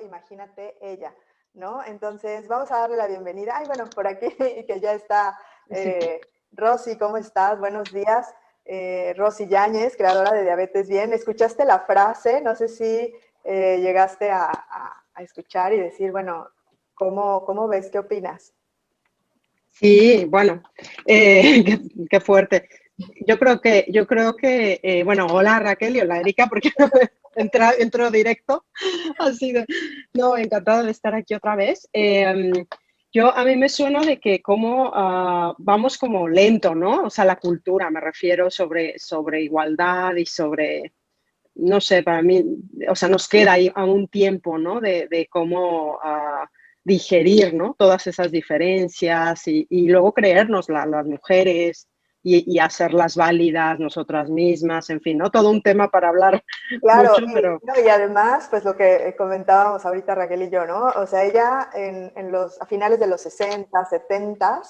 Imagínate ella, ¿no? Entonces, vamos a darle la bienvenida. Ay, bueno, por aquí que ya está Rosy, ¿cómo estás? Buenos días. Rosy Yáñez, creadora de Diabetes Bien. ¿Escuchaste la frase? No sé si llegaste a escuchar y decir, bueno, ¿cómo ves? ¿Qué opinas? Sí, bueno, qué fuerte. Yo creo que, bueno, hola Raquel y hola Erika, porque entro directo, así de, no, encantada de estar aquí otra vez. A mí me suena de que como vamos como lento, ¿no? O sea, la cultura, me refiero sobre igualdad y sobre, no sé, para mí, o sea, nos queda ahí aún tiempo, ¿no? De cómo digerir, ¿no? Todas esas diferencias y luego creernos las mujeres y hacerlas válidas nosotras mismas, en fin, ¿no? Todo un tema para hablar Claro, mucho, pero no, y además, pues lo que comentábamos ahorita Raquel y yo, ¿no? O sea, ella a finales de los 60, 70,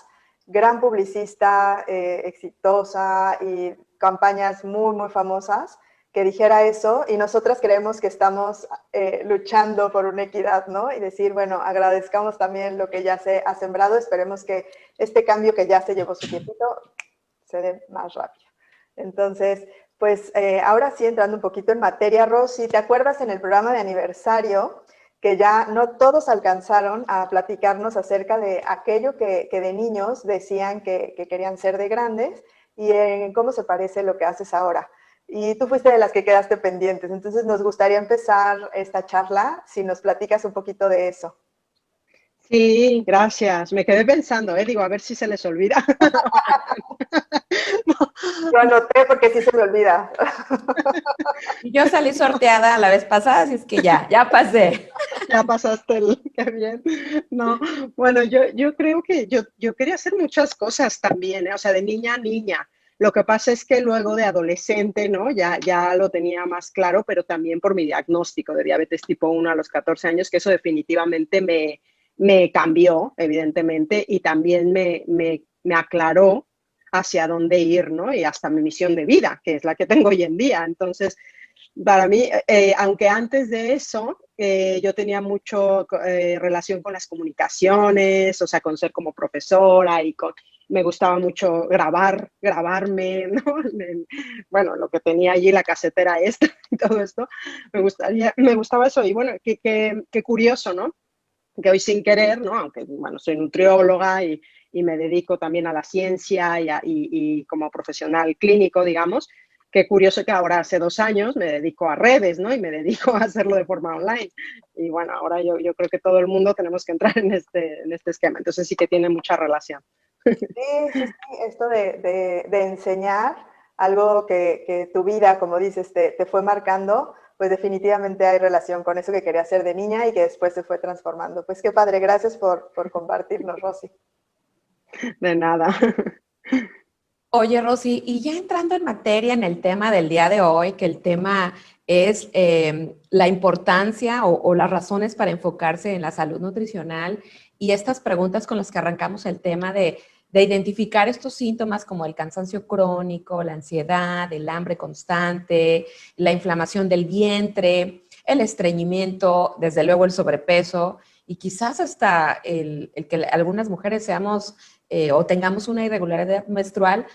gran publicista, exitosa y campañas muy, muy famosas, que dijera eso y nosotras creemos que estamos luchando por una equidad, ¿no? Y decir, bueno, agradezcamos también lo que ya se ha sembrado, esperemos que este cambio que ya se llevó su tiempito se dé más rápido. Entonces, pues ahora sí, entrando un poquito en materia, Rosy, ¿te acuerdas en el programa de aniversario que ya no todos alcanzaron a platicarnos acerca de aquello que de niños decían que querían ser de grandes y en cómo se parece lo que haces ahora? Y tú fuiste de las que quedaste pendientes, entonces nos gustaría empezar esta charla si nos platicas un poquito de eso. sí, gracias. Me quedé pensando, digo, a ver si se les olvida. Yo anoté porque sí se me olvida. Y yo salí sorteada la vez pasada, así es que ya pasé. Ya pasaste qué bien. No, bueno, yo creo que yo quería hacer muchas cosas también, ¿eh? O sea, de niña a niña. Lo que pasa es que luego de adolescente, ¿no? Ya lo tenía más claro, pero también por mi diagnóstico de diabetes tipo 1 a los 14 años, que eso definitivamente me cambió, evidentemente, y también me aclaró hacia dónde ir, ¿no? Y hasta mi misión de vida, que es la que tengo hoy en día. Entonces, para mí, aunque antes de eso yo tenía mucho relación con las comunicaciones, o sea, con ser como profesora me gustaba mucho grabarme, ¿no? Bueno, lo que tenía allí, la casetera esta y todo esto, me gustaba eso. Y bueno, qué curioso, ¿no? Que hoy sin querer, ¿no? Aunque, bueno, soy nutrióloga y me dedico también a la ciencia y como profesional clínico, digamos, qué curioso que ahora hace 2 años me dedico a redes, ¿no? Y me dedico a hacerlo de forma online. Y bueno, ahora yo creo que todo el mundo tenemos que entrar en este esquema. Entonces sí que tiene mucha relación. Sí, sí, sí, esto de enseñar algo que tu vida, como dices, te fue marcando, pues definitivamente hay relación con eso que quería hacer de niña y que después se fue transformando. Pues qué padre, gracias por compartirnos, Rosy. De nada. Oye, Rosy, y ya entrando en materia en el tema del día de hoy, que el tema es la importancia o las razones para enfocarse en la salud nutricional y estas preguntas con las que arrancamos el tema de identificar estos síntomas como el cansancio crónico, la ansiedad, el hambre constante, la inflamación del vientre, el estreñimiento, desde luego el sobrepeso y quizás hasta el que algunas mujeres seamos o tengamos una irregularidad menstrual.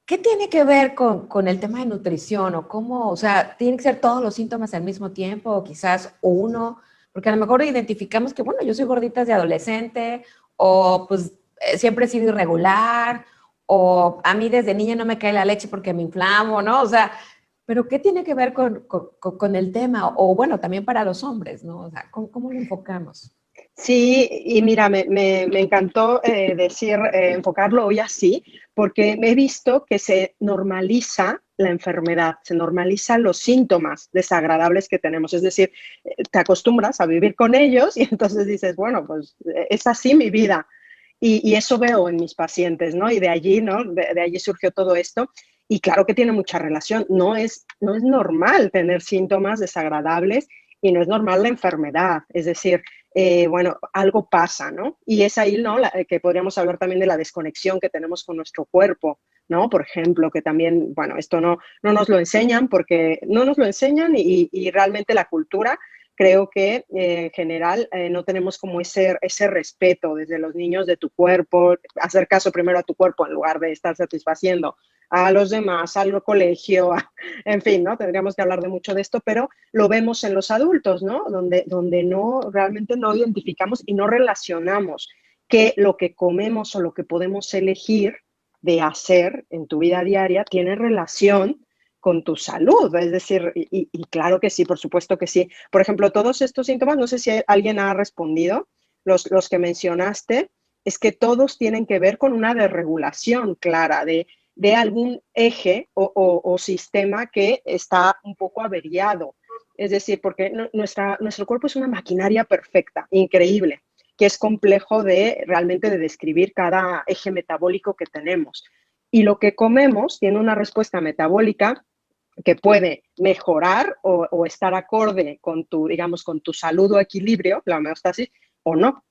¿Qué tiene que ver con el tema de nutrición o cómo, o sea, tienen que ser todos los síntomas al mismo tiempo o quizás uno? Porque a lo mejor identificamos que, bueno, yo soy gordita de adolescente o pues siempre he sido irregular o a mí desde niña no me cae la leche porque me inflamo, ¿no? O sea, pero ¿qué tiene que ver con el tema? O bueno, también para los hombres, ¿no? O sea, ¿cómo lo enfocamos? Sí, y mira, me encantó enfocarlo hoy así, porque me he visto que se normaliza la enfermedad, se normalizan los síntomas desagradables que tenemos. Es decir, te acostumbras a vivir con ellos y entonces dices, bueno, pues es así mi vida. Y eso veo en mis pacientes, ¿no? Y de allí, ¿no? De allí surgió todo esto. Y claro que tiene mucha relación. No es normal tener síntomas desagradables y no es normal la enfermedad. Es decir, bueno, algo pasa, ¿no? Y es ahí, ¿no? Que podríamos hablar también de la desconexión que tenemos con nuestro cuerpo, ¿no? Por ejemplo, que también, bueno, esto no nos lo enseñan porque no nos lo enseñan y realmente la cultura creo que en general no tenemos como ese respeto desde los niños de tu cuerpo, hacer caso primero a tu cuerpo en lugar de estar satisfaciendo a los demás, al colegio, en fin, ¿no? Tendríamos que hablar de mucho de esto, pero lo vemos en los adultos, ¿no? Donde no, realmente no identificamos y no relacionamos que lo que comemos o lo que podemos elegir de hacer en tu vida diaria tiene relación con tu salud, es decir, y claro que sí, por supuesto que sí. Por ejemplo, todos estos síntomas, no sé si alguien ha respondido, los que mencionaste, es que todos tienen que ver con una desregulación clara de algún eje o sistema que está un poco averiado. Es decir, porque nuestro cuerpo es una maquinaria perfecta, increíble, que es complejo realmente de describir cada eje metabólico que tenemos. Y lo que comemos tiene una respuesta metabólica que puede mejorar o estar acorde con digamos, con tu salud o equilibrio, la homeostasis, o no.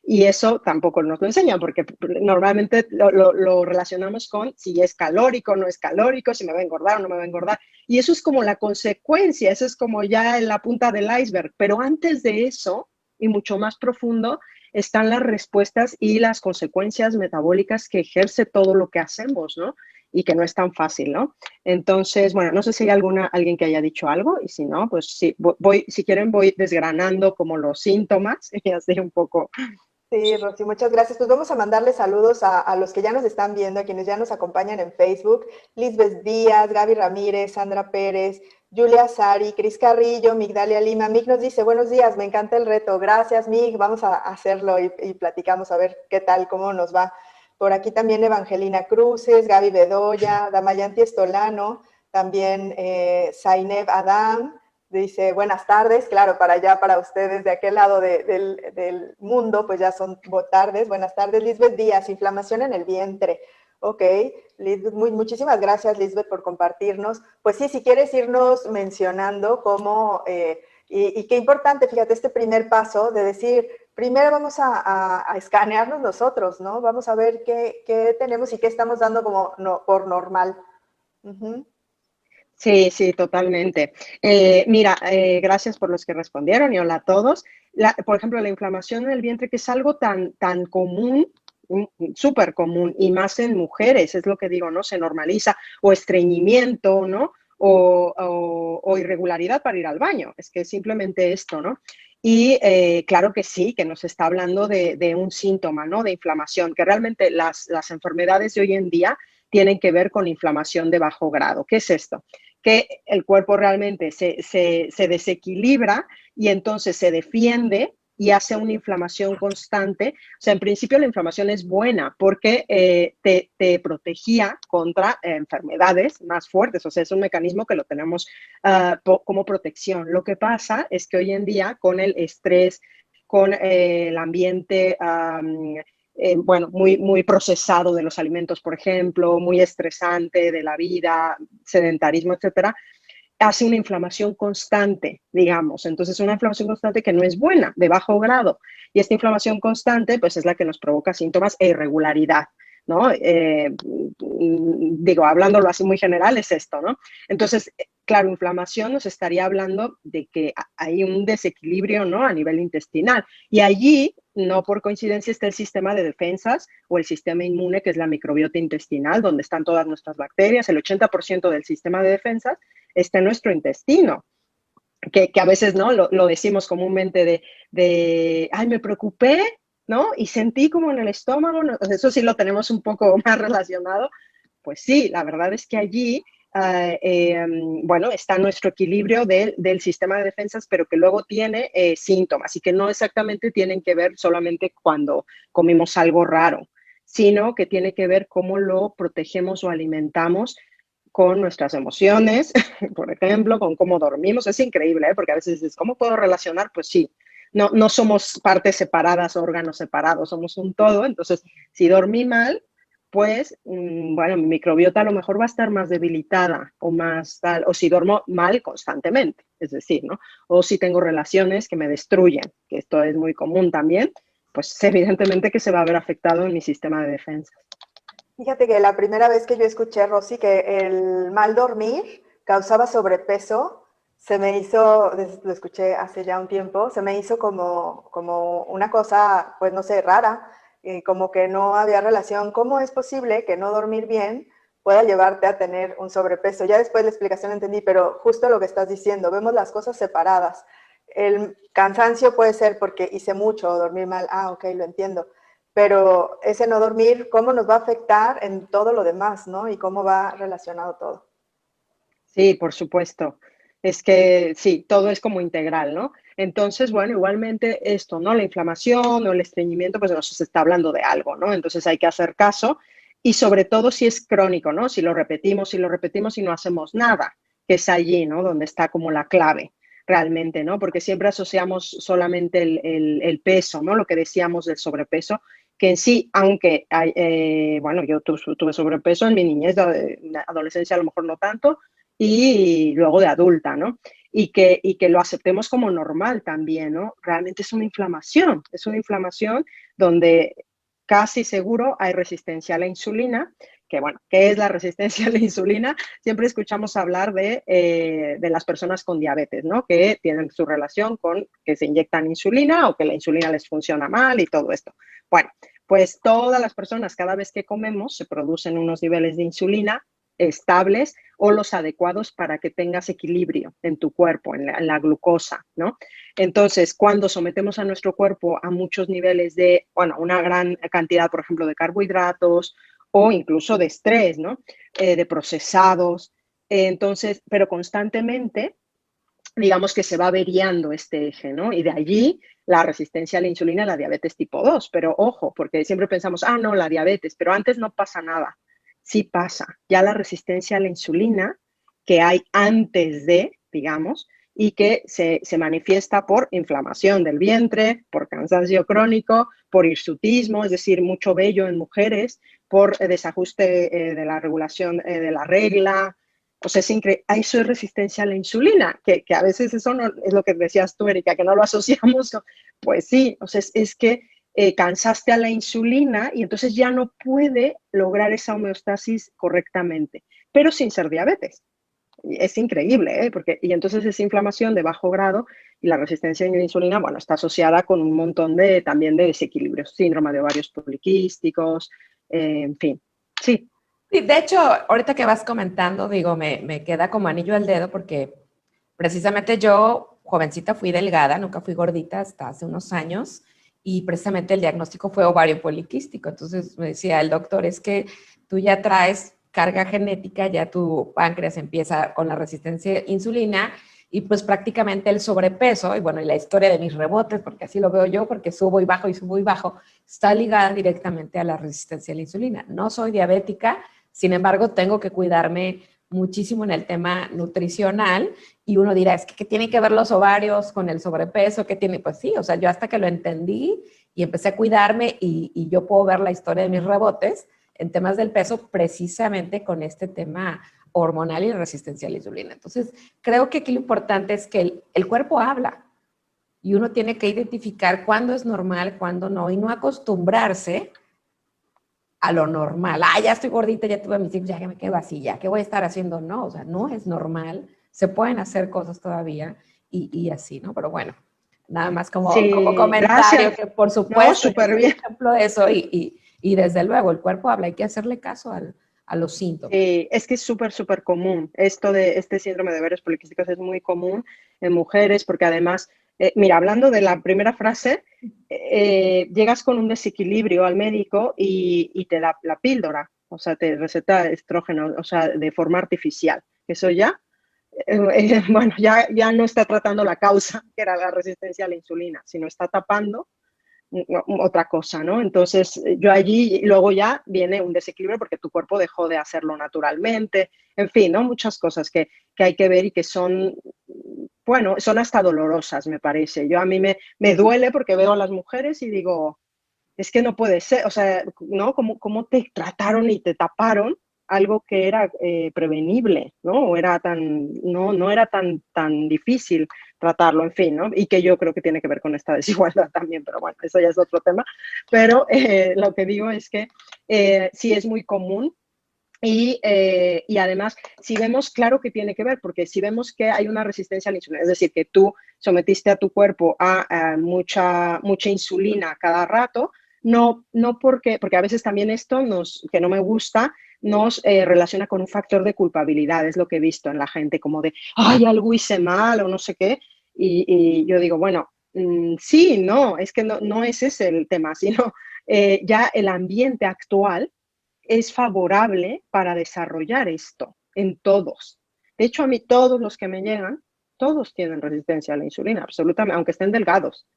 Y eso tampoco nos lo enseñan, porque normalmente lo relacionamos con si es calórico o no es calórico, si me va a engordar o no me va a engordar. Y eso es como la consecuencia, eso es como ya en la punta del iceberg. Pero antes de eso, y mucho más profundo, están las respuestas y las consecuencias metabólicas que ejerce todo lo que hacemos, ¿no? Y que no es tan fácil, ¿no? Entonces, bueno, no sé si hay alguien que haya dicho algo, y si no, pues sí, si quieren voy desgranando como los síntomas y así un poco. Sí, Rosy, muchas gracias. Pues vamos a mandarle saludos a los que ya nos están viendo, a quienes ya nos acompañan en Facebook. Lisbeth Díaz, Gaby Ramírez, Sandra Pérez, Julia Sari, Cris Carrillo, Migdalia Lima. Mig nos dice, buenos días, me encanta el reto. Gracias, Mig. Vamos a hacerlo y platicamos a ver qué tal, cómo nos va. Por aquí también Evangelina Cruces, Gaby Bedoya, Damayanti Estolano, también Zaineb Adam. Dice, buenas tardes, claro, para allá, para ustedes, de aquel lado del mundo, pues ya son tardes. Buenas tardes, Lisbeth Díaz, inflamación en el vientre. Ok, Lisbeth, muchísimas gracias, Lisbeth, por compartirnos. Pues sí, si quieres irnos mencionando cómo, y qué importante, fíjate, este primer paso de decir, primero vamos a escanearnos nosotros, ¿no? Vamos a ver qué tenemos y qué estamos dando como por normal. Sí, sí, totalmente. Mira, gracias por los que respondieron y hola a todos. Por ejemplo, la inflamación en el vientre, que es algo tan común, súper común, y más en mujeres, es lo que digo, ¿no? Se normaliza, o estreñimiento, ¿no? O irregularidad para ir al baño, es que simplemente esto, ¿no? Y claro que sí, que nos está hablando de un síntoma, ¿no? De inflamación, que realmente las enfermedades de hoy en día tienen que ver con inflamación de bajo grado. ¿Qué es esto? Que el cuerpo realmente se desequilibra y entonces se defiende y hace una inflamación constante. O sea, en principio la inflamación es buena porque te protegía contra enfermedades más fuertes. O sea, es un mecanismo que lo tenemos como protección. Lo que pasa es que hoy en día con el estrés, con el ambiente bueno, muy procesado de los alimentos, por ejemplo, muy estresante de la vida, sedentarismo, etcétera, hace una inflamación constante, digamos. Entonces, una inflamación constante que no es buena, de bajo grado. Y esta inflamación constante, pues, es la que nos provoca síntomas e irregularidad, ¿no? Digo, hablándolo así muy general, es esto, ¿no? Entonces, claro, inflamación nos estaría hablando de que hay un desequilibrio, ¿no? A nivel intestinal. Y allí, no por coincidencia, está el sistema de defensas o el sistema inmune, que es la microbiota intestinal, donde están todas nuestras bacterias. El 80% del sistema de defensas está en nuestro intestino. Que a veces, ¿no? Lo decimos comúnmente ay, me preocupé, ¿no? Y sentí como en el estómago, ¿no? Eso sí lo tenemos un poco más relacionado. Pues sí, la verdad es que allí, bueno, está nuestro equilibrio del sistema de defensas, pero que luego tiene síntomas y que no exactamente tienen que ver solamente cuando comimos algo raro, sino que tiene que ver cómo lo protegemos o alimentamos con nuestras emociones, por ejemplo, con cómo dormimos. Es increíble, ¿eh? Porque a veces dices, ¿cómo puedo relacionar? Pues sí, no somos partes separadas, órganos separados, somos un todo. Entonces, si dormí mal, pues, bueno, mi microbiota a lo mejor va a estar más debilitada o más tal, o si duermo mal constantemente, es decir, ¿no? O si tengo relaciones que me destruyen, que esto es muy común también, pues evidentemente que se va a ver afectado en mi sistema de defensa. Fíjate que la primera vez que yo escuché, Rosy, que el mal dormir causaba sobrepeso, se me hizo, lo escuché hace ya un tiempo, se me hizo como una cosa, pues no sé, rara, como que no había relación. ¿Cómo es posible que no dormir bien pueda llevarte a tener un sobrepeso? Ya después la explicación entendí, pero justo lo que estás diciendo, vemos las cosas separadas. El cansancio puede ser porque hice mucho o dormí mal, ok, lo entiendo, pero ese no dormir, ¿cómo nos va a afectar en todo lo demás, ¿no? Y cómo va relacionado todo. Sí, por supuesto. Es que sí, todo es como integral, ¿no? Entonces, bueno, igualmente esto, ¿no? La inflamación o el estreñimiento, pues nos está hablando de algo, ¿no? Entonces hay que hacer caso y sobre todo si es crónico, ¿no? Si lo repetimos y no hacemos nada, que es allí, ¿no? Donde está como la clave realmente, ¿no? Porque siempre asociamos solamente el peso, ¿no? Lo que decíamos del sobrepeso, que en sí, aunque hay, bueno, yo tuve sobrepeso en mi niñez, de adolescencia a lo mejor no tanto, y luego de adulta, ¿no? Y que lo aceptemos como normal también, ¿no? Realmente es una inflamación donde casi seguro hay resistencia a la insulina, que bueno, ¿qué es la resistencia a la insulina? Siempre escuchamos hablar de las personas con diabetes, ¿no? Que tienen su relación con que se inyectan insulina o que la insulina les funciona mal y todo esto. Bueno, pues todas las personas, cada vez que comemos, se producen unos niveles de insulina estables o los adecuados para que tengas equilibrio en tu cuerpo, en la glucosa, ¿no? Entonces, cuando sometemos a nuestro cuerpo a muchos niveles de, bueno, una gran cantidad, por ejemplo, de carbohidratos o incluso de estrés, ¿no? De procesados, entonces, pero constantemente, digamos que se va averiando este eje, ¿no? Y de allí la resistencia a la insulina y la diabetes tipo 2. Pero ojo, porque siempre pensamos, no, la diabetes, pero antes no pasa nada. Sí pasa. Ya la resistencia a la insulina que hay antes de, digamos, y que se manifiesta por inflamación del vientre, por cansancio crónico, por hirsutismo, es decir, mucho vello en mujeres, por desajuste de la regulación de la regla. O sea, es increíble. Eso es resistencia a la insulina, que a veces eso no es lo que decías tú, Erika, que no lo asociamos. Pues sí, o sea, es que cansaste a la insulina y entonces ya no puede lograr esa homeostasis correctamente, pero sin ser diabetes. Es increíble, ¿eh? Y entonces esa inflamación de bajo grado y la resistencia a la insulina, bueno, está asociada con un montón también de desequilibrios, síndrome de ovarios poliquísticos, en fin, sí. Sí, de hecho, ahorita que vas comentando, digo, me queda como anillo al dedo porque precisamente yo, jovencita, fui delgada, nunca fui gordita hasta hace unos años y precisamente el diagnóstico fue ovario poliquístico. Entonces me decía el doctor, es que tú ya traes carga genética, ya tu páncreas empieza con la resistencia a insulina y pues prácticamente el sobrepeso, y bueno, y la historia de mis rebotes, porque así lo veo yo, porque subo y subo y bajo, está ligada directamente a la resistencia a la insulina. No soy diabética, sin embargo, tengo que cuidarme muchísimo en el tema nutricional y uno dirá, es que ¿qué tienen que ver los ovarios con el sobrepeso? ¿Qué tiene? Pues sí, o sea, yo hasta que lo entendí y empecé a cuidarme y yo puedo ver la historia de mis rebotes en temas del peso precisamente con este tema hormonal y resistencia a la insulina. Entonces, creo que aquí lo importante es que el cuerpo habla y uno tiene que identificar cuándo es normal, cuándo no, y no acostumbrarse a lo normal. Ya estoy gordita, ya tuve mis hijos, ya que me quedo así, ya, ¿qué voy a estar haciendo? No, o sea, no es normal, se pueden hacer cosas todavía y así, ¿no? Pero bueno, nada más como Sí, comentario, gracias. que por No, supuesto, yo súper soy bien. ejemplo de eso y desde luego el cuerpo habla, hay que hacerle caso a los síntomas. Es que es súper, súper común. Esto de este síndrome de ovarios poliquísticos es muy común en mujeres porque además, mira, hablando de la primera frase, llegas con un desequilibrio al médico y te da la píldora, o sea, te receta estrógeno, o sea, de forma artificial. Eso ya, bueno, ya no está tratando la causa, que era la resistencia a la insulina, sino está tapando otra cosa, ¿no? Entonces, yo allí, luego ya viene un desequilibrio porque tu cuerpo dejó de hacerlo naturalmente, en fin, ¿no? Muchas cosas que hay que ver y que son, bueno, son hasta dolorosas, me parece. Yo a mí me duele porque veo a las mujeres y digo, es que no puede ser, o sea, ¿no? ¿Cómo te trataron y te taparon algo que era prevenible, ¿no? O era no era tan difícil tratarlo, en fin, ¿no? Y que yo creo que tiene que ver con esta desigualdad también, pero bueno, eso ya es otro tema. Pero lo que digo es que sí es muy común Y además, si vemos, claro que tiene que ver, porque si vemos que hay una resistencia a la insulina, es decir, que tú sometiste a tu cuerpo a mucha insulina cada rato, no porque a veces también esto que no me gusta, nos relaciona con un factor de culpabilidad, es lo que he visto en la gente, como de, ay, algo hice mal o no sé qué, y yo digo, bueno, sí, no, es que no es ese el tema, sino ya el ambiente actual es favorable para desarrollar esto en todos. De hecho, a mí todos los que me llegan, todos tienen resistencia a la insulina, absolutamente, aunque estén delgados,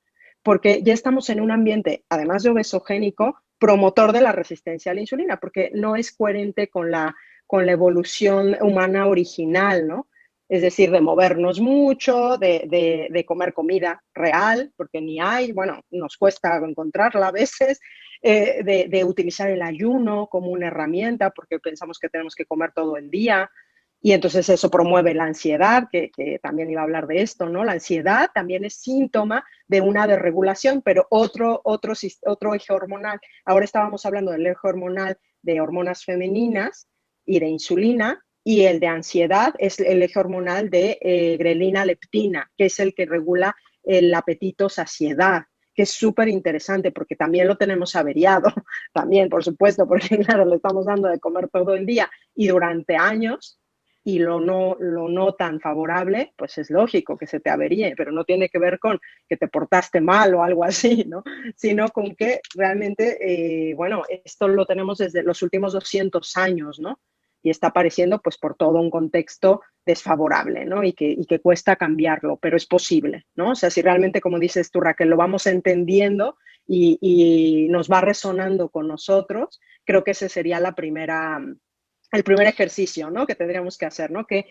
porque ya estamos en un ambiente, además de obesogénico, promotor de la resistencia a la insulina, porque no es coherente con la evolución humana original, ¿no? Es decir, de movernos mucho, de comer comida real, porque ni hay, bueno, nos cuesta encontrarla a veces, de utilizar el ayuno como una herramienta, porque pensamos que tenemos que comer todo el día, y entonces eso promueve la ansiedad, que también iba a hablar de esto, ¿no? La ansiedad también es síntoma de una desregulación, pero otro eje hormonal. Ahora estábamos hablando del eje hormonal de hormonas femeninas y de insulina, y el de ansiedad es el eje hormonal de grelina leptina, que es el que regula el apetito saciedad, que es súper interesante porque también lo tenemos averiado, también por supuesto, porque claro, le estamos dando de comer todo el día y durante años, y lo no tan favorable, pues es lógico que se te averíe, pero no tiene que ver con que te portaste mal o algo así, ¿no? Sino con que realmente, bueno, esto lo tenemos desde los últimos 200 años, ¿no? Y está apareciendo pues por todo un contexto desfavorable, ¿no? Y que cuesta cambiarlo, pero es posible, ¿no? O sea, si realmente, como dices tú, Raquel, lo vamos entendiendo y nos va resonando con nosotros, creo que ese sería el primer ejercicio, ¿no? Que tendríamos que hacer, ¿no? ¿Qué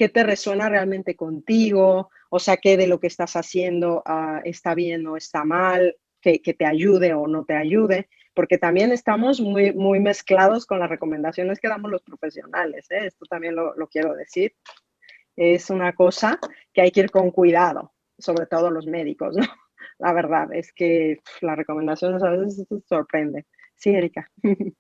te resuena realmente contigo? O sea, ¿qué de lo que estás haciendo está bien o está mal? Que te ayude o no te ayude, porque también estamos muy, muy mezclados con las recomendaciones que damos los profesionales, ¿eh? Esto también lo quiero decir. Es una cosa que hay que ir con cuidado, sobre todo los médicos, ¿no? La verdad es que las recomendaciones a veces sorprenden. Sí, Erika.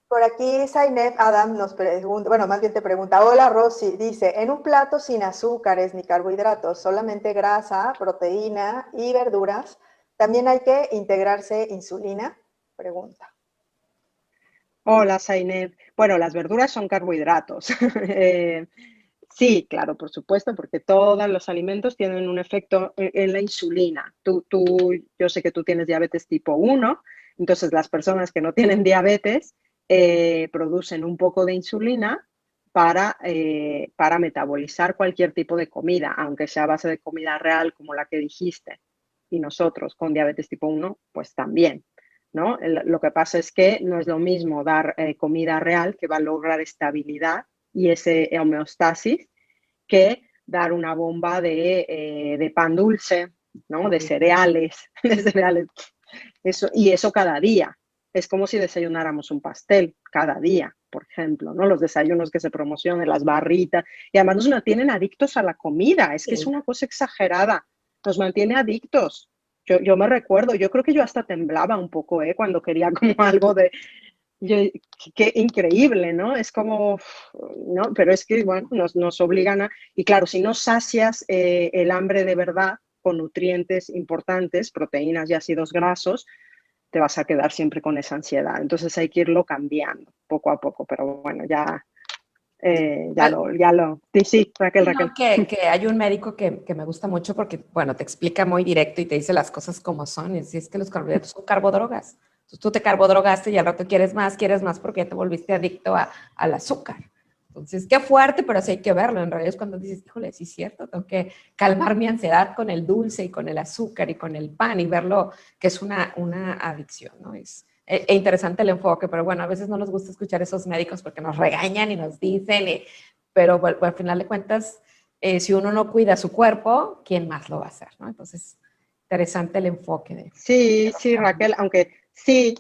Por aquí Zaineb Adam nos pregunta, bueno, más bien te pregunta, hola Rosy, dice, en un plato sin azúcares ni carbohidratos, solamente grasa, proteína y verduras, ¿también hay que integrarse insulina? Pregunta. Hola, Zaineb. Bueno, las verduras son carbohidratos. Sí, claro, por supuesto, porque todos los alimentos tienen un efecto en la insulina. Yo sé que tú tienes diabetes tipo 1, entonces las personas que no tienen diabetes producen un poco de insulina para metabolizar cualquier tipo de comida, aunque sea a base de comida real como la que dijiste. Y nosotros con diabetes tipo 1, pues también. ¿No? Lo que pasa es que no es lo mismo dar comida real que va a lograr estabilidad y ese homeostasis que dar una bomba de pan dulce, ¿no? De cereales, de cereales. Y eso cada día. Es como si desayunáramos un pastel cada día, por ejemplo, ¿no? Los desayunos que se promocionan, las barritas, y además nos mantienen adictos a la comida. Es que es una cosa exagerada. Nos mantiene adictos. Yo me recuerdo, yo creo que yo hasta temblaba un poco, cuando quería como algo de, qué increíble, ¿no? Es como, ¿no? Pero es que, bueno, nos obligan y claro, si no sacias el hambre de verdad con nutrientes importantes, proteínas y ácidos grasos, te vas a quedar siempre con esa ansiedad. Entonces hay que irlo cambiando poco a poco, pero bueno, sí, Raquel, No, Raquel. que hay un médico que me gusta mucho porque, bueno, te explica muy directo y te dice las cosas como son. Y es que los carbohidratos son carbodrogas. Entonces tú te carbodrogaste y al rato quieres más porque ya te volviste adicto al azúcar. Entonces, qué fuerte, pero sí hay que verlo. En realidad es cuando dices, híjole, sí es cierto, tengo que calmar mi ansiedad con el dulce y con el azúcar y con el pan y verlo que es una adicción, ¿no? Es interesante el enfoque, pero bueno, a veces no nos gusta escuchar esos médicos porque nos regañan y nos dicen, pero bueno, al final de cuentas, si uno no cuida su cuerpo, ¿quién más lo va a hacer, no? Entonces, interesante el enfoque de Sí, los sí, Raquel, aunque sí,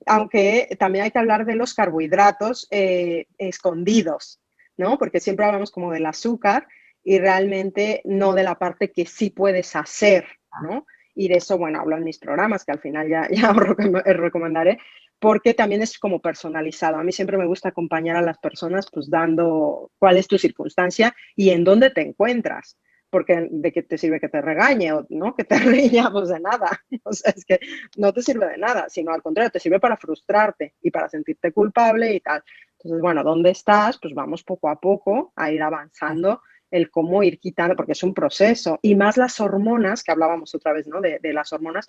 aunque también hay que hablar de los carbohidratos escondidos, ¿no? Porque siempre hablamos como del azúcar y realmente no de la parte que sí puedes hacer, ¿no? y de eso, bueno, hablo en mis programas, que al final ya os recomendaré, porque también es como personalizado. A mí siempre me gusta acompañar a las personas, pues dando cuál es tu circunstancia y en dónde te encuentras, porque de qué te sirve que te regañe o no, que te riña, pues de nada. O sea, es que no te sirve de nada, sino al contrario, te sirve para frustrarte y para sentirte culpable y tal. Entonces, bueno, ¿dónde estás? Pues vamos poco a poco a ir avanzando el cómo ir quitando, porque es un proceso. Y más las hormonas, que hablábamos otra vez, ¿no? De las hormonas,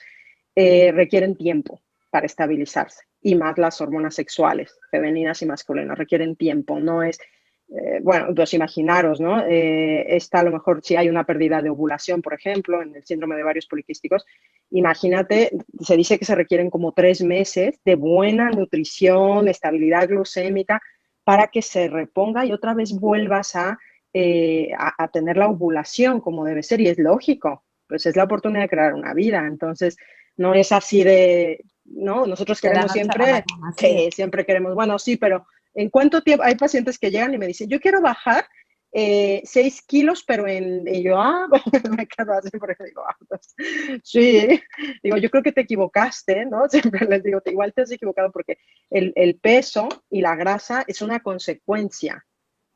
requieren tiempo para estabilizarse. Y más las hormonas sexuales, femeninas y masculinas, requieren tiempo. No es, bueno, pues imaginaros, ¿no? Esta a lo mejor si hay una pérdida de ovulación, por ejemplo, en el síndrome de ovarios poliquísticos, imagínate, se dice que se requieren como 3 meses de buena nutrición, estabilidad glucémica, para que se reponga y otra vez vuelvas a tener la ovulación como debe ser, y es lógico, pues es la oportunidad de crear una vida, entonces no es así de, ¿no? Nosotros De la queremos noche a la siempre, mañana, sí. sí, siempre queremos, bueno, sí, pero ¿en cuánto tiempo? Hay pacientes que llegan y me dicen, yo quiero bajar 6 kilos, pero y yo, me quedo así porque digo, pues, sí, digo, yo creo que te equivocaste, ¿no? Siempre les digo, igual te has equivocado porque el peso y la grasa es una consecuencia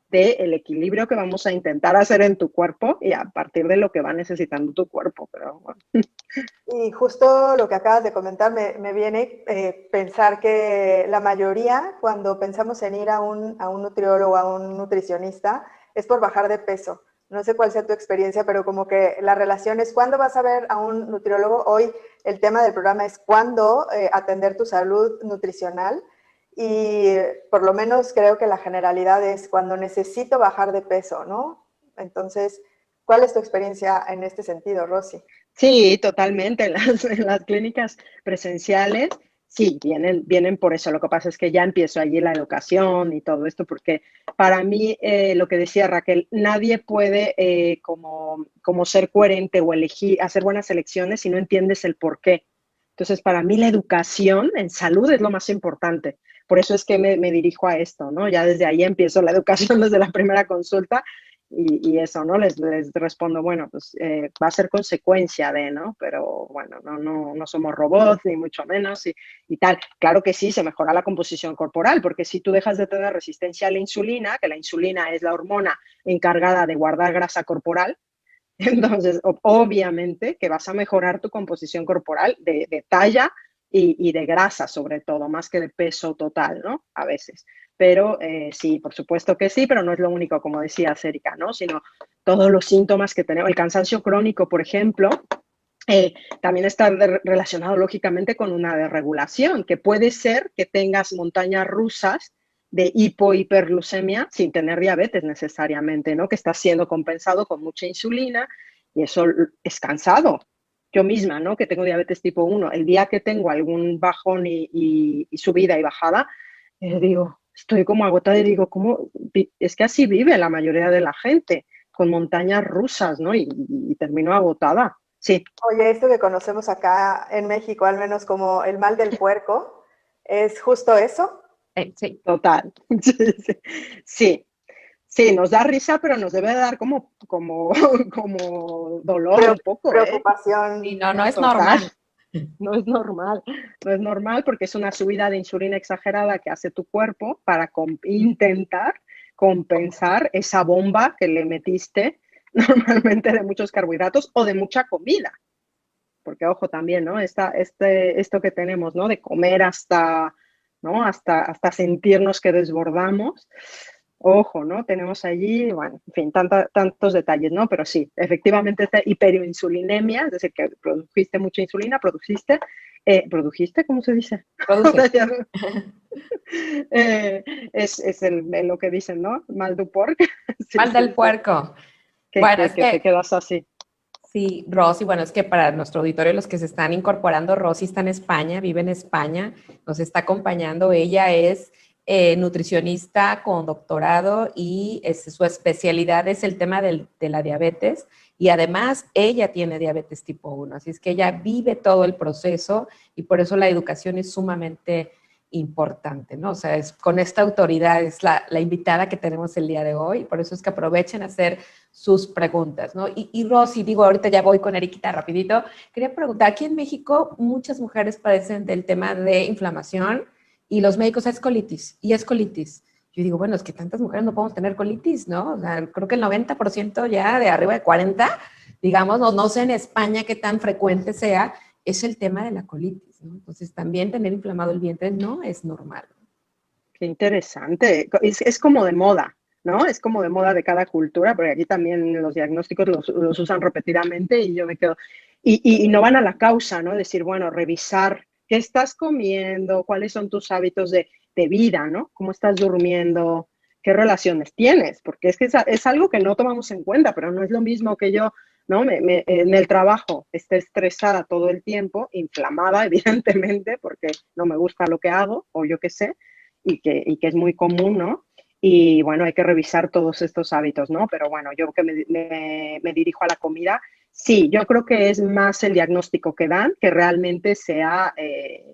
del equilibrio que vamos a intentar hacer en tu cuerpo y a partir de lo que va necesitando tu cuerpo. Pero bueno. Y justo lo que acabas de comentar me viene pensar que la mayoría, cuando pensamos en ir a un nutriólogo, a un nutricionista, es por bajar de peso. No sé cuál sea tu experiencia, pero como que la relación es cuándo vas a ver a un nutriólogo. Hoy el tema del programa es cuándo atender tu salud nutricional. Y por lo menos creo que la generalidad es cuando necesito bajar de peso, ¿no? Entonces, ¿cuál es tu experiencia en este sentido, Rosy? Sí, totalmente. En las clínicas presenciales, sí, vienen por eso. Lo que pasa es que ya empiezo allí la educación y todo esto, porque para mí, lo que decía Raquel, nadie puede como ser coherente o elegir, hacer buenas elecciones si no entiendes el por qué. Entonces, para mí la educación en salud es lo más importante. Por eso es que me dirijo a esto, ¿no? Ya desde ahí empiezo la educación desde la primera consulta y eso, ¿no? Les respondo, bueno, pues va a ser consecuencia de, ¿no? Pero bueno, no somos robots, ni mucho menos, y tal. Claro que sí, se mejora la composición corporal, porque si tú dejas de tener resistencia a la insulina, que la insulina es la hormona encargada de guardar grasa corporal, entonces obviamente que vas a mejorar tu composición corporal de talla y de grasa sobre todo, más que de peso total, ¿no? A veces. Pero sí, por supuesto que sí, pero no es lo único, como decía Erika, ¿no? Sino todos los síntomas que tenemos. El cansancio crónico, por ejemplo, también está relacionado lógicamente con una desregulación, que puede ser que tengas montañas rusas de hiperglucemia sin tener diabetes necesariamente, ¿no? Que está siendo compensado con mucha insulina y eso es cansado. Yo misma, ¿no? Que tengo diabetes tipo 1, el día que tengo algún bajón y subida y bajada, digo, estoy como agotada y digo, ¿cómo? Es que así vive la mayoría de la gente, con montañas rusas, ¿no? Y termino agotada. Sí, Oye, esto que conocemos acá en México, al menos como el mal del puerco, ¿es justo eso? Sí. total. Sí, sí, sí, sí, nos da risa, pero nos debe dar como dolor un poco, ¿eh? Y Preocupación. no, no es Total, normal. no es normal. No es normal porque es una subida de insulina exagerada que hace tu cuerpo para intentar compensar esa bomba que le metiste normalmente de muchos carbohidratos o de mucha comida. Porque ojo también, ¿no? Esto que tenemos, ¿no? De comer hasta, ¿no? Hasta sentirnos que desbordamos. Ojo, ¿no? Tenemos allí, bueno, en fin, tantos detalles, ¿no? Pero sí, efectivamente esta hiperinsulinemia, es decir, que produjiste mucha insulina, ¿produjiste? ¿Cómo se dice? Produce. Eh, es lo que dicen, ¿no? Mal du porc. Sí, Mal del sí, sí. puerco. Que, Bueno, que, es que te que quedas así. sí, Rosy, bueno, es que para nuestro auditorio, los que se están incorporando, Rosy está en España, vive en España, nos está acompañando. Ella es nutricionista con doctorado y su especialidad es el tema de la diabetes y además ella tiene diabetes tipo 1, así es que ella vive todo el proceso y por eso la educación es sumamente importante, ¿no? O sea, es, con esta autoridad es la invitada que tenemos el día de hoy, por eso es que aprovechen a hacer sus preguntas, ¿no? Y Rosy, digo, ahorita ya voy con Eriquita rapidito, quería preguntar, aquí en México muchas mujeres padecen del tema de inflamación y los médicos es colitis, y es colitis. Yo digo, bueno, es que tantas mujeres no podemos tener colitis, ¿no? O sea, creo que el 90% ya de arriba de 40, digamos, no sé en España qué tan frecuente sea, es el tema de la colitis, ¿no? Entonces, también tener inflamado el vientre no es normal. Qué interesante. Es como de moda, ¿no? Es como de moda de cada cultura, porque aquí también los diagnósticos los usan repetidamente y yo me quedo. Y no van a la causa, ¿no? Decir, bueno, revisar qué estás comiendo, cuáles son tus hábitos de vida, ¿no? ¿Cómo estás durmiendo? ¿Qué relaciones tienes? Porque es que es algo que no tomamos en cuenta, pero no es lo mismo que yo, ¿no? En el trabajo esté estresada todo el tiempo, inflamada, evidentemente, porque no me gusta lo que hago o yo qué sé, y que es muy común, ¿no? Y bueno, hay que revisar todos estos hábitos, ¿no? Pero bueno, yo que me dirijo a la comida, sí, yo creo que es más el diagnóstico que dan que realmente sea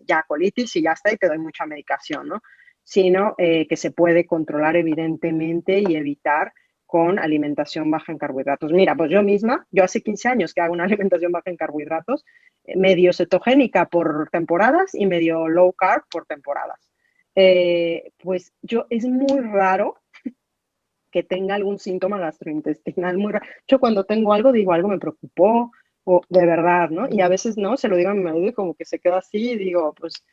ya colitis y ya está y te doy mucha medicación, ¿no? Sino que se puede controlar evidentemente y evitar con alimentación baja en carbohidratos. Mira, pues yo misma, yo hace 15 años que hago una alimentación baja en carbohidratos, medio cetogénica por temporadas y medio low carb por temporadas. Pues yo es muy raro que tenga algún síntoma gastrointestinal, muy raro. Yo cuando tengo algo digo, algo me preocupó, o de verdad, ¿no? Y a veces no, se lo digo a mi marido y como que se queda así y digo, pues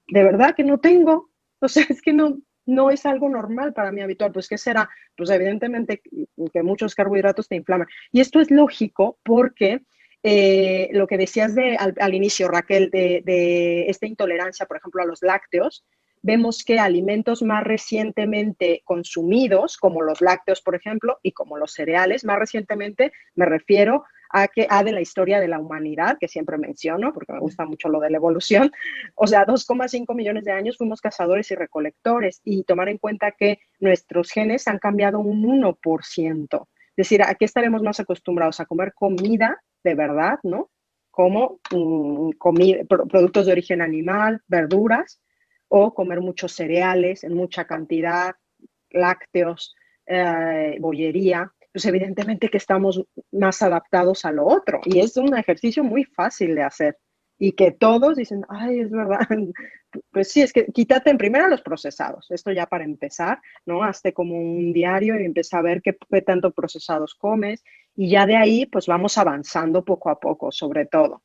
de verdad que no tengo, o sea, es que no es algo normal para mí habitual, pues ¿qué será? Pues evidentemente que muchos carbohidratos te inflaman. Y esto es lógico porque lo que decías al inicio, Raquel, de esta intolerancia, por ejemplo, a los lácteos, vemos que alimentos más recientemente consumidos, como los lácteos, por ejemplo, y como los cereales, más recientemente me refiero a de la historia de la humanidad, que siempre menciono, porque me gusta mucho lo de la evolución. O sea, 2,5 millones de años fuimos cazadores y recolectores, y tomar en cuenta que nuestros genes han cambiado un 1%. Es decir, ¿a qué estaremos más acostumbrados? A comer comida de verdad, ¿no? Como productos de origen animal, verduras, o comer muchos cereales en mucha cantidad, lácteos, bollería, pues evidentemente que estamos más adaptados a lo otro. Y es un ejercicio muy fácil de hacer. Y que todos dicen, ay, es verdad. Pues sí, es que quítate en primera los procesados. Esto ya para empezar, ¿no? Hazte como un diario y empieza a ver qué tanto procesados comes. Y ya de ahí, pues vamos avanzando poco a poco, sobre todo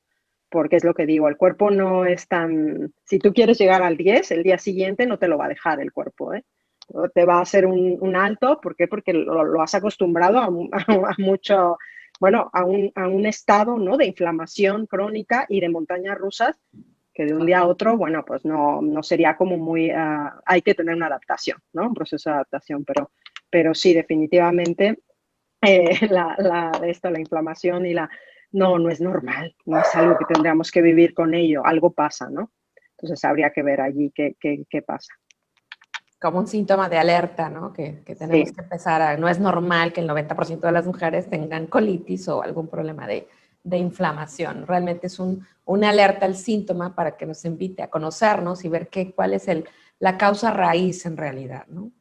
porque es lo que digo, el cuerpo no es tan, si tú quieres llegar al 10, el día siguiente no te lo va a dejar el cuerpo, ¿eh? Te va a hacer un alto, ¿por qué? Porque lo has acostumbrado a mucho, bueno, a un estado, ¿no? De inflamación crónica y de montañas rusas, que de un día a otro, bueno, pues no sería como muy, hay que tener una adaptación, ¿no? Un proceso de adaptación, pero sí, definitivamente la inflamación y no es normal, no es algo que tendríamos que vivir con ello, algo pasa, ¿no? Entonces habría que ver allí qué pasa. Como un síntoma de alerta, ¿no? Que tenemos Sí. que empezar a, no es normal que el 90% de las mujeres tengan colitis o algún problema de inflamación. Realmente es una alerta al síntoma para que nos invite a conocernos y ver cuál es la causa raíz en realidad, ¿no?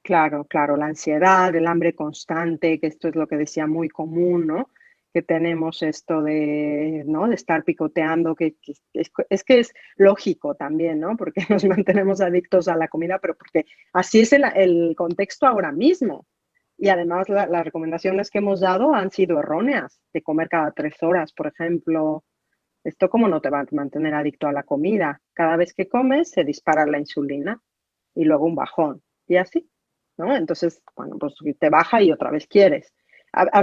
Claro, la ansiedad, el hambre constante, que esto es lo que decía muy común, ¿no? Que tenemos esto de, ¿no? De estar picoteando, que es lógico también, ¿no? Porque nos mantenemos adictos a la comida, pero porque así es el contexto ahora mismo. Y además las recomendaciones que hemos dado han sido erróneas, de comer cada 3 horas, por ejemplo. Esto como no te va a mantener adicto a la comida. Cada vez que comes se dispara la insulina y luego un bajón. Y así. ¿No? Entonces, bueno, pues te baja y otra vez quieres.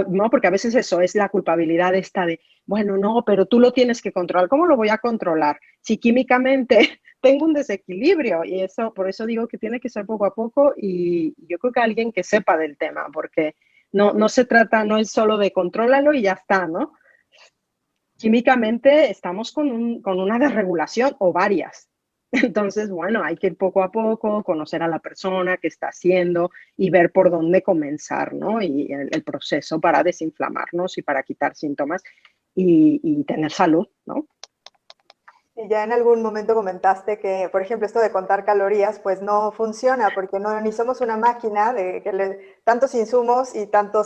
No, porque a veces eso es la culpabilidad esta de, bueno, no, pero tú lo tienes que controlar. ¿Cómo lo voy a controlar? Si químicamente tengo un desequilibrio y eso, por eso digo que tiene que ser poco a poco y yo creo que alguien que sepa del tema, porque no se trata, no es solo de contrólalo y ya está, ¿no? Químicamente estamos con una desregulación o varias. Entonces, bueno, hay que ir poco a poco, conocer a la persona, qué está haciendo y ver por dónde comenzar, ¿no? Y el proceso para desinflamarnos y para quitar síntomas y tener salud, ¿no? Y ya en algún momento comentaste que, por ejemplo, esto de contar calorías, pues no funciona porque no, ni somos una máquina de que tantos insumos y tanto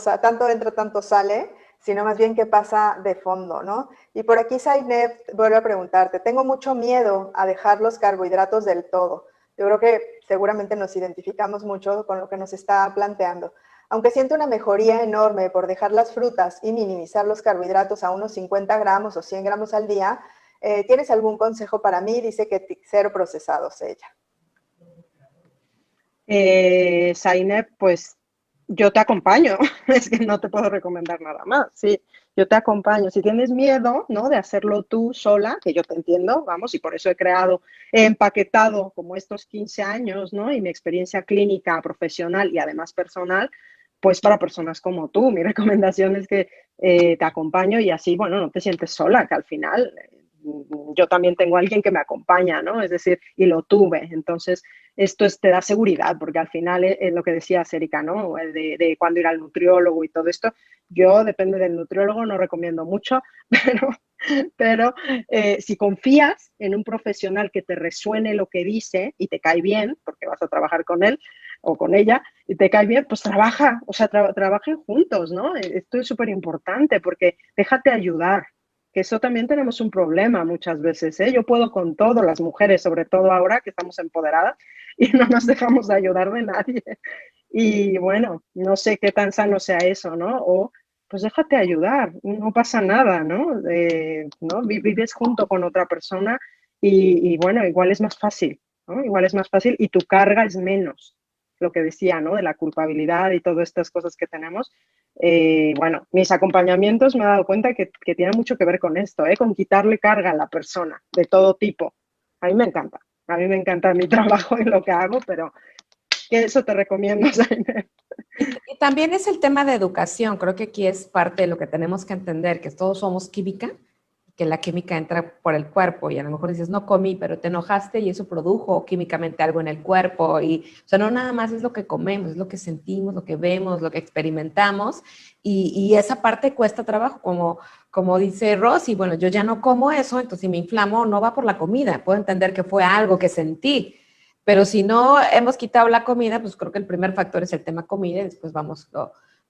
entra, tanto sale, sino más bien qué pasa de fondo, ¿no? Y por aquí, Zainab, vuelvo a preguntarte, tengo mucho miedo a dejar los carbohidratos del todo. Yo creo que seguramente nos identificamos mucho con lo que nos está planteando. Aunque siento una mejoría enorme por dejar las frutas y minimizar los carbohidratos a unos 50 gramos o 100 gramos al día, ¿tienes algún consejo para mí? Dice que cero procesados ella. Zainab, pues yo te acompaño, es que no te puedo recomendar nada más, sí, yo te acompaño. Si tienes miedo, ¿no? De hacerlo tú sola, que yo te entiendo, vamos, y por eso he empaquetado como estos 15 años, ¿no? Y mi experiencia clínica, profesional y además personal, pues para personas como tú. Mi recomendación es que te acompaño y así, bueno, no te sientes sola, que al final yo también tengo a alguien que me acompaña, ¿no? Es decir, y lo tuve. Entonces, te da seguridad, porque al final es lo que decía Erika, ¿no? De cuándo ir al nutriólogo y todo esto. Yo, depende del nutriólogo, no recomiendo mucho, pero si confías en un profesional que te resuene lo que dice y te cae bien, porque vas a trabajar con él o con ella, y te cae bien, pues trabaja, o sea, trabajen juntos, ¿no? Esto es súper importante porque déjate ayudar, que eso también tenemos un problema muchas veces, ¿eh? Yo puedo con todo, las mujeres, sobre todo ahora que estamos empoderadas y no nos dejamos de ayudar de nadie. Y bueno, no sé qué tan sano sea eso, ¿no? O pues déjate ayudar, no pasa nada, ¿no? ¿No? Vives junto con otra persona y bueno, igual es más fácil, ¿no? Igual es más fácil y tu carga es menos, lo que decía, ¿no? De la culpabilidad y todas estas cosas que tenemos. Bueno, mis acompañamientos me he dado cuenta que tienen mucho que ver con esto, con quitarle carga a la persona de todo tipo. A mí me encanta. A mí me encanta mi trabajo y lo que hago, pero que eso te recomiendo, Zainab. Y también es el tema de educación. Creo que aquí es parte de lo que tenemos que entender, que todos somos química, que la química entra por el cuerpo y a lo mejor dices, no comí, pero te enojaste y eso produjo químicamente algo en el cuerpo. Y, o sea, no nada más es lo que comemos, es lo que sentimos, lo que vemos, lo que experimentamos. Y esa parte cuesta trabajo, como dice Rosy, bueno, yo ya no como eso, entonces si me inflamo, no va por la comida. Puedo entender que fue algo que sentí. Pero si no hemos quitado la comida, pues creo que el primer factor es el tema comida y después vamos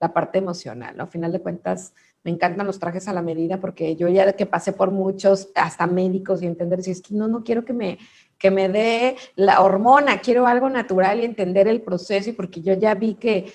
la parte emocional, ¿no? Al final de cuentas, me encantan los trajes a la medida porque yo ya que pasé por muchos, hasta médicos y entender si es que no quiero que me dé la hormona, quiero algo natural y entender el proceso y porque yo ya vi que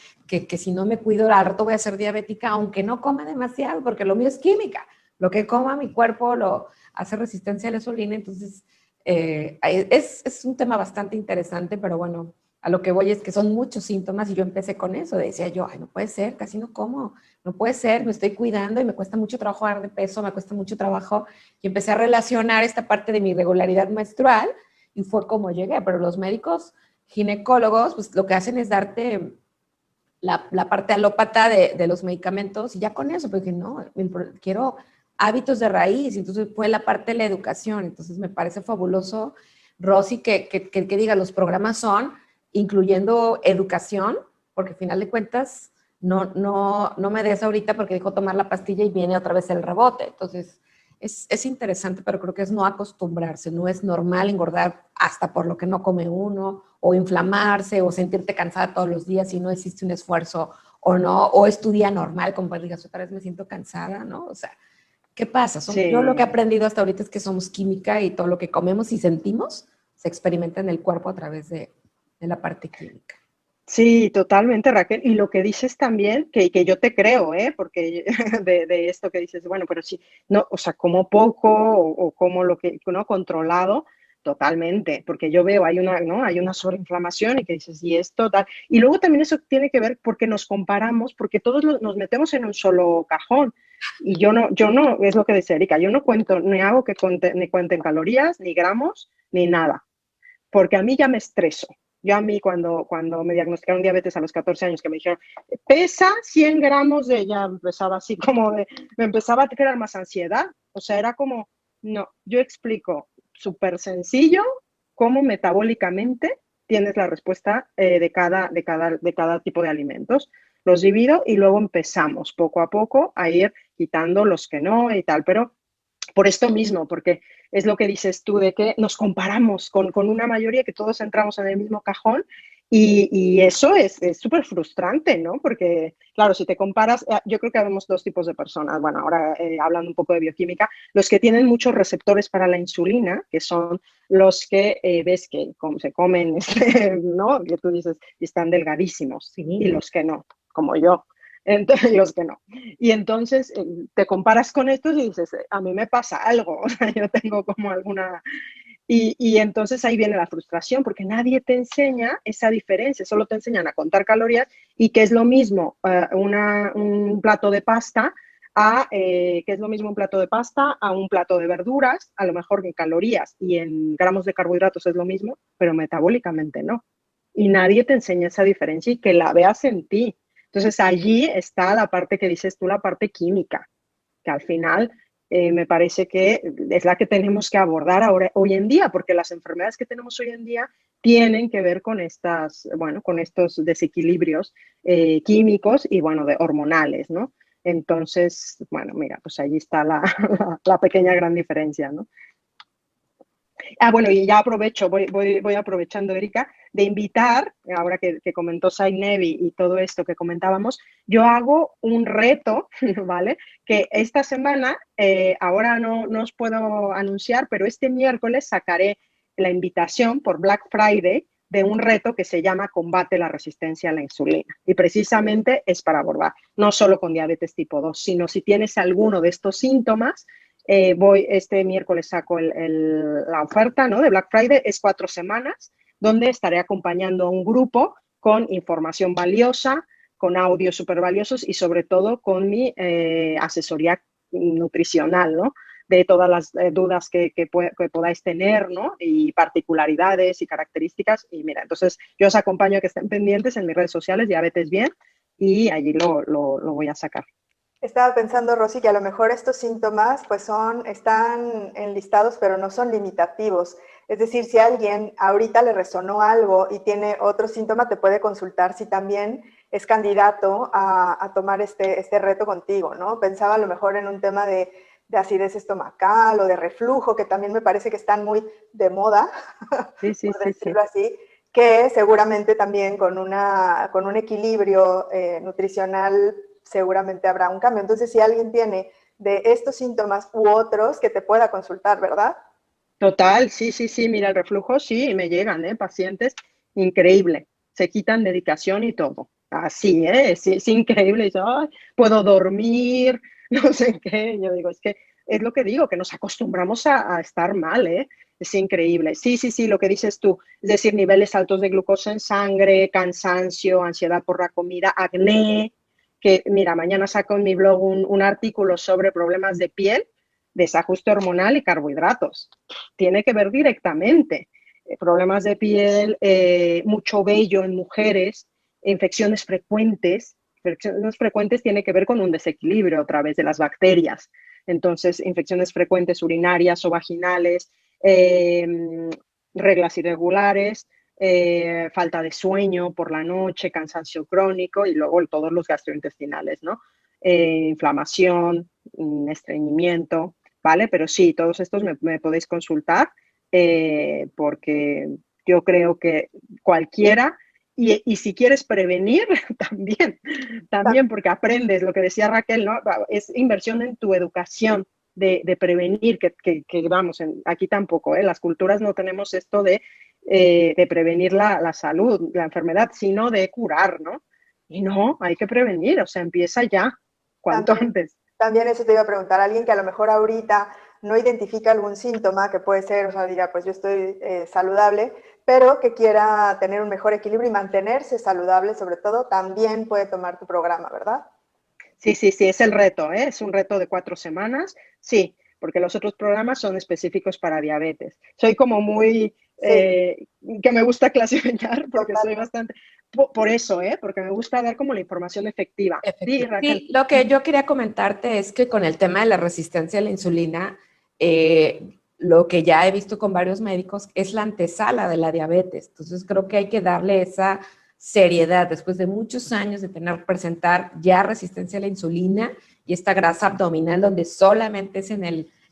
si no me cuido al rato voy a ser diabética, aunque no coma demasiado, porque lo mío es química. Lo que coma mi cuerpo lo hace resistencia a la insulina, entonces es un tema bastante interesante, pero bueno, a lo que voy es que son muchos síntomas y yo empecé con eso, decía yo, ay, no puede ser, casi no como, no puede ser, me estoy cuidando y me cuesta mucho trabajo bajar de peso, me cuesta mucho trabajo, y empecé a relacionar esta parte de mi irregularidad menstrual y fue como llegué, pero los médicos ginecólogos, pues lo que hacen es darte la parte alópata de los medicamentos y ya con eso, porque no, quiero hábitos de raíz, entonces fue la parte de la educación, entonces me parece fabuloso, Rosy, que diga, los programas son incluyendo educación, porque al final de cuentas no me des ahorita porque dijo tomar la pastilla y viene otra vez el rebote, entonces es interesante, pero creo que es no acostumbrarse, no es normal engordar hasta por lo que no come uno, o inflamarse, o sentirte cansada todos los días si no existe un esfuerzo, o no, o es tu día normal, como digas, otra vez me siento cansada, ¿no? O sea, ¿qué pasa? Yo lo que he Sí. aprendido hasta ahorita es que somos química y todo lo que comemos y sentimos se experimenta en el cuerpo a través de la parte química. Sí, totalmente, Raquel. Y lo que dices también, que yo te creo, ¿eh? Porque de esto que dices, bueno, pero sí, no, o sea, como poco o como lo que, ¿no? Controlado, totalmente, porque yo veo, ¿no? Hay una sobreinflamación y que dices, y esto, tal. Y luego también eso tiene que ver porque nos comparamos, porque todos nos metemos en un solo cajón. Y yo no, es lo que decía Erika, yo no cuento, ni hago ni cuenten calorías, ni gramos, ni nada, porque a mí ya me estreso. Yo a mí cuando me diagnosticaron diabetes a los 14 años, que me dijeron, pesa 100 gramos de, ya empezaba así como de, me empezaba a crear más ansiedad. O sea, era como, no, yo explico súper sencillo cómo metabólicamente tienes la respuesta de cada tipo de alimentos. Los divido y luego empezamos poco a poco a ir quitando los que no y tal. Pero Por esto mismo, porque es lo que dices tú, de que nos comparamos con una mayoría, que todos entramos en el mismo cajón, y eso es súper frustrante, ¿no? Porque, claro, si te comparas, yo creo que vemos dos tipos de personas. Bueno, ahora hablando un poco de bioquímica, los que tienen muchos receptores para la insulina, que son los que ves que se comen, ¿no? Que tú dices, están delgadísimos, Sí. y los que no, como yo. Entonces, los que no. Y entonces te comparas con estos y dices, a mí me pasa algo, o sea, yo tengo como alguna... Y entonces ahí viene la frustración, porque nadie te enseña esa diferencia, solo te enseñan a contar calorías y que es lo mismo un plato de pasta que es lo mismo un plato de pasta a un plato de verduras, a lo mejor en calorías y en gramos de carbohidratos es lo mismo, pero metabólicamente no. Y nadie te enseña esa diferencia y que la veas en ti. Entonces allí está la parte que dices tú, la parte química, que al final me parece que es la que tenemos que abordar ahora, hoy en día, porque las enfermedades que tenemos hoy en día tienen que ver con con estos desequilibrios químicos y, bueno, hormonales, ¿no? Entonces, bueno, mira, pues allí está la pequeña gran diferencia, ¿no? Bueno, y ya aprovecho, voy aprovechando, Erika, de invitar, ahora que comentó Nevi y todo esto que comentábamos, yo hago un reto, ¿vale? Que esta semana, ahora no os puedo anunciar, pero este miércoles sacaré la invitación por Black Friday de un reto que se llama Combate la resistencia a la insulina. Y precisamente es para abordar, no solo con diabetes tipo 2, sino si tienes alguno de estos síntomas. Este miércoles saco la oferta, ¿no? De Black Friday, es 4 semanas, donde estaré acompañando a un grupo con información valiosa, con audios súper valiosos y sobre todo con mi asesoría nutricional, ¿no? De todas las dudas que podáis tener, ¿no? Y particularidades y características. Y mira, entonces yo os acompaño a que estén pendientes en mis redes sociales, Diabetes Bien, y allí lo voy a sacar. Estaba pensando, Rosy, que a lo mejor estos síntomas pues están enlistados, pero no son limitativos. Es decir, si a alguien ahorita le resonó algo y tiene otro síntoma, te puede consultar si también es candidato a tomar este reto contigo, ¿no? Pensaba a lo mejor en un tema de acidez estomacal o de reflujo, que también me parece que están muy de moda, Sí. por decirlo así, que seguramente también con un equilibrio nutricional seguramente habrá un cambio. Entonces, si alguien tiene de estos síntomas u otros, que te pueda consultar, ¿verdad? Total, sí, mira, el reflujo sí, me llegan, pacientes, increíble, se quitan medicación y todo, así, sí, es increíble, dice, ay, puedo dormir, no sé qué, yo digo, es que es lo que digo, que nos acostumbramos a estar mal, es increíble, sí, lo que dices tú, es decir, niveles altos de glucosa en sangre, cansancio, ansiedad por la comida, acné, que mira, mañana saco en mi blog un artículo sobre problemas de piel, desajuste hormonal y carbohidratos. Tiene que ver directamente. Problemas de piel, mucho vello en mujeres, infecciones frecuentes. Infecciones frecuentes tiene que ver con un desequilibrio a través de las bacterias. Entonces, infecciones frecuentes urinarias o vaginales, reglas irregulares, falta de sueño por la noche, cansancio crónico y luego todos los gastrointestinales, ¿no? Inflamación, estreñimiento, ¿vale? Pero sí, todos estos me podéis consultar porque yo creo que cualquiera, y si quieres prevenir, también porque aprendes, lo que decía Raquel, ¿no? Es inversión en tu educación de prevenir, que vamos, aquí tampoco, las culturas no tenemos esto de prevenir la salud, la enfermedad, sino de curar, ¿no? Y no, hay que prevenir, o sea, empieza ya, cuanto antes. También eso te iba a preguntar, alguien que a lo mejor ahorita no identifica algún síntoma, que puede ser, o sea, diga, pues yo estoy saludable, pero que quiera tener un mejor equilibrio y mantenerse saludable, sobre todo, también puede tomar tu programa, ¿verdad? Sí, es el reto, es un reto de 4 semanas, sí, porque los otros programas son específicos para diabetes. Soy como muy, que me gusta clasificar, porque soy bastante, por eso, porque me gusta dar como la información efectiva. Sí, Raquel. Sí, lo que yo quería comentarte es que con el tema de la resistencia a la insulina, lo que ya he visto con varios médicos es la antesala de la diabetes. Entonces creo que hay que darle esa seriedad después de muchos años de presentar ya resistencia a la insulina y esta grasa abdominal donde solamente es en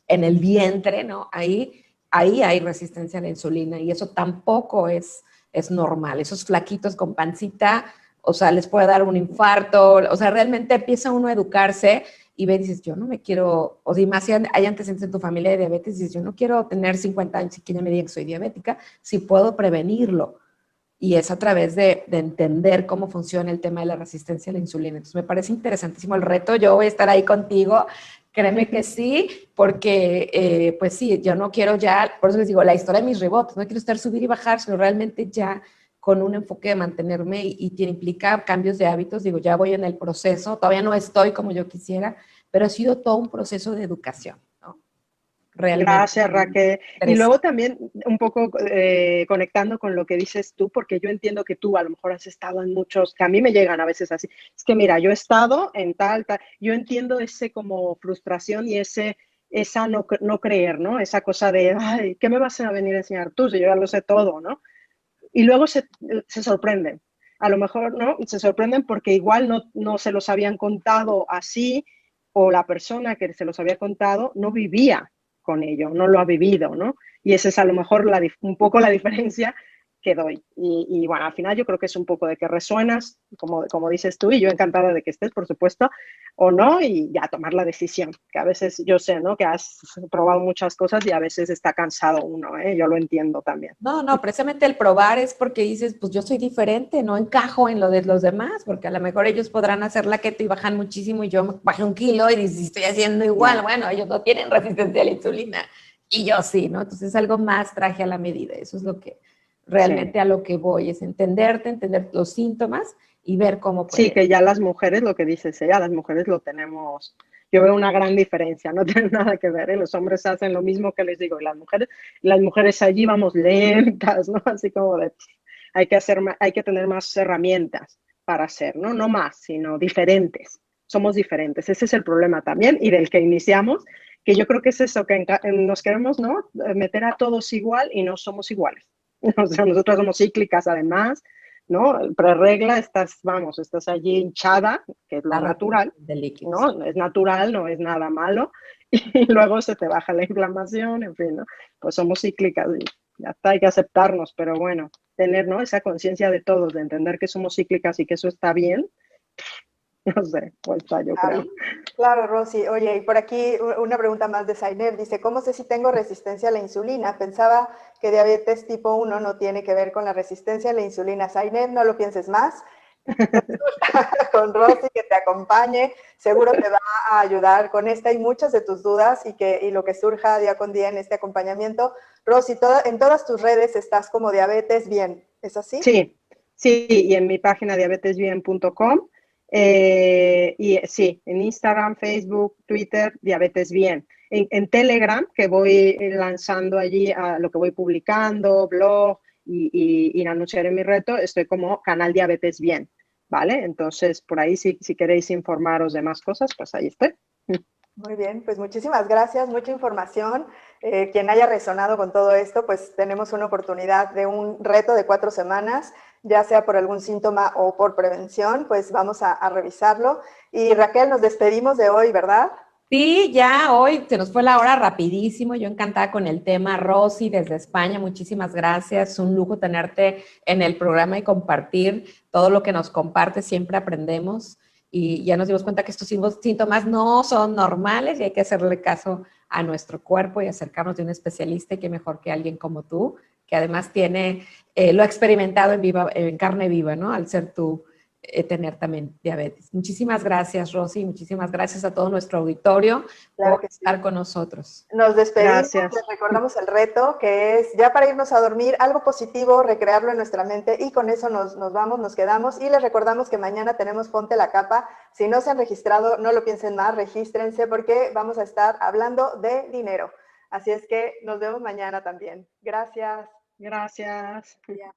en el vientre, ¿no? Ahí hay resistencia a la insulina y eso tampoco es normal. Esos flaquitos con pancita, o sea, les puede dar un infarto, o sea, realmente empieza uno a educarse y ve y dices, yo no me quiero, o si más hay antecedentes en tu familia de diabetes, dices, yo no quiero tener 50 años y que ya me digan que soy diabética, si puedo prevenirlo. Y es a través de entender cómo funciona el tema de la resistencia a la insulina. Entonces, me parece interesantísimo el reto. Yo voy a estar ahí contigo. Créeme que sí, porque pues sí, yo no quiero ya, por eso les digo, la historia de mis rebotes, no quiero estar subir y bajar, sino realmente ya con un enfoque de mantenerme y que implica cambios de hábitos. Digo, ya voy en el proceso, todavía no estoy como yo quisiera, pero ha sido todo un proceso de educación, ¿no? Realmente. Gracias, Raquel. Y luego también un poco conectando con lo que dices tú, porque yo entiendo que tú a lo mejor has estado en muchos, que a mí me llegan a veces así. Es que mira, yo he estado en tal, yo entiendo ese como frustración y esa no creer, ¿no? Esa cosa de, ay, ¿qué me vas a venir a enseñar tú si yo ya lo sé todo, ¿no? Y luego se sorprenden. A lo mejor, ¿no? Se sorprenden porque igual no se los habían contado así o la persona que se los había contado no vivía con ello, no lo ha vivido, ¿no? Y esa es a lo mejor un poco la diferencia que doy. Y bueno, al final yo creo que es un poco de que resuenas, como dices tú, y yo encantada de que estés, por supuesto, o no, y ya tomar la decisión, que a veces yo sé, ¿no? Que has probado muchas cosas y a veces está cansado uno, ¿eh? Yo lo entiendo también. No, precisamente el probar es porque dices, pues yo soy diferente, no encajo en lo de los demás, porque a lo mejor ellos podrán hacer la keto y bajan muchísimo y yo bajé 1 kilo y dices, estoy haciendo igual. Bueno, ellos no tienen resistencia a la insulina y yo sí, ¿no? Entonces es algo más traje a la medida, eso es lo que realmente a lo que voy, es entender los síntomas y ver cómo puede. Sí, que ya las mujeres, lo que dices ella, las mujeres lo tenemos, yo veo una gran diferencia, no tiene nada que ver, ¿eh? Los hombres hacen lo mismo que les digo, y las mujeres allí vamos lentas, ¿no? Así como de, hay que tener más herramientas para hacer, ¿no? No más, sino diferentes. Somos diferentes, ese es el problema también, y del que iniciamos, que yo creo que es eso, que nos queremos, ¿no? Meter a todos igual y no somos iguales. O sea, nosotros somos cíclicas además, ¿no? Preregla, estás allí hinchada, que es lo natural, ¿no? Es natural, no es nada malo, y luego se te baja la inflamación, en fin, ¿no? Pues somos cíclicas y ya está, hay que aceptarnos, pero bueno, tener, ¿no? Esa conciencia de todos, de entender que somos cíclicas y que eso está bien, no sé, pues está, yo creo. Claro, Rosy. Oye, y por aquí una pregunta más de Zainer. Dice, ¿cómo sé si tengo resistencia a la insulina? Pensaba que diabetes tipo 1 no tiene que ver con la resistencia a la insulina. Zainer, no lo pienses más. Con Rosy, que te acompañe. Seguro te va a ayudar con esta y muchas de tus dudas y lo que surja día con día en este acompañamiento. Rosy, en todas tus redes estás como Diabetes Bien. ¿Es así? Sí, y en mi página diabetesbien.com. Y sí, en Instagram, Facebook, Twitter, Diabetes Bien. En Telegram, que voy lanzando allí a lo que voy publicando, blog y anunciaré mi reto, estoy como Canal Diabetes Bien, ¿vale? Entonces, por ahí, si queréis informaros de más cosas, pues ahí estoy. Muy bien, pues muchísimas gracias, mucha información. Quien haya resonado con todo esto, pues tenemos una oportunidad de un reto de 4 semanas, ya sea por algún síntoma o por prevención, pues vamos a revisarlo. Y Raquel, nos despedimos de hoy, ¿verdad? Sí, ya hoy se nos fue la hora rapidísimo. Yo encantada con el tema. Rosy, desde España, muchísimas gracias. Es un lujo tenerte en el programa y compartir todo lo que nos compartes. Siempre aprendemos y ya nos dimos cuenta que estos síntomas no son normales y hay que hacerle caso a nuestro cuerpo y acercarnos de un especialista, y que mejor que alguien como tú, que además lo ha experimentado en carne viva, ¿no? Al ser tú tener también diabetes. Muchísimas gracias, Rosy. Muchísimas gracias a todo nuestro auditorio por estar con nosotros. Nos despedimos, les recordamos el reto, que es ya para irnos a dormir, algo positivo, recrearlo en nuestra mente, y con eso nos vamos, nos quedamos. Y les recordamos que mañana tenemos Ponte la Capa. Si no se han registrado, no lo piensen más, regístrense, porque vamos a estar hablando de dinero. Así es que nos vemos mañana también. Gracias. Gracias. Ya.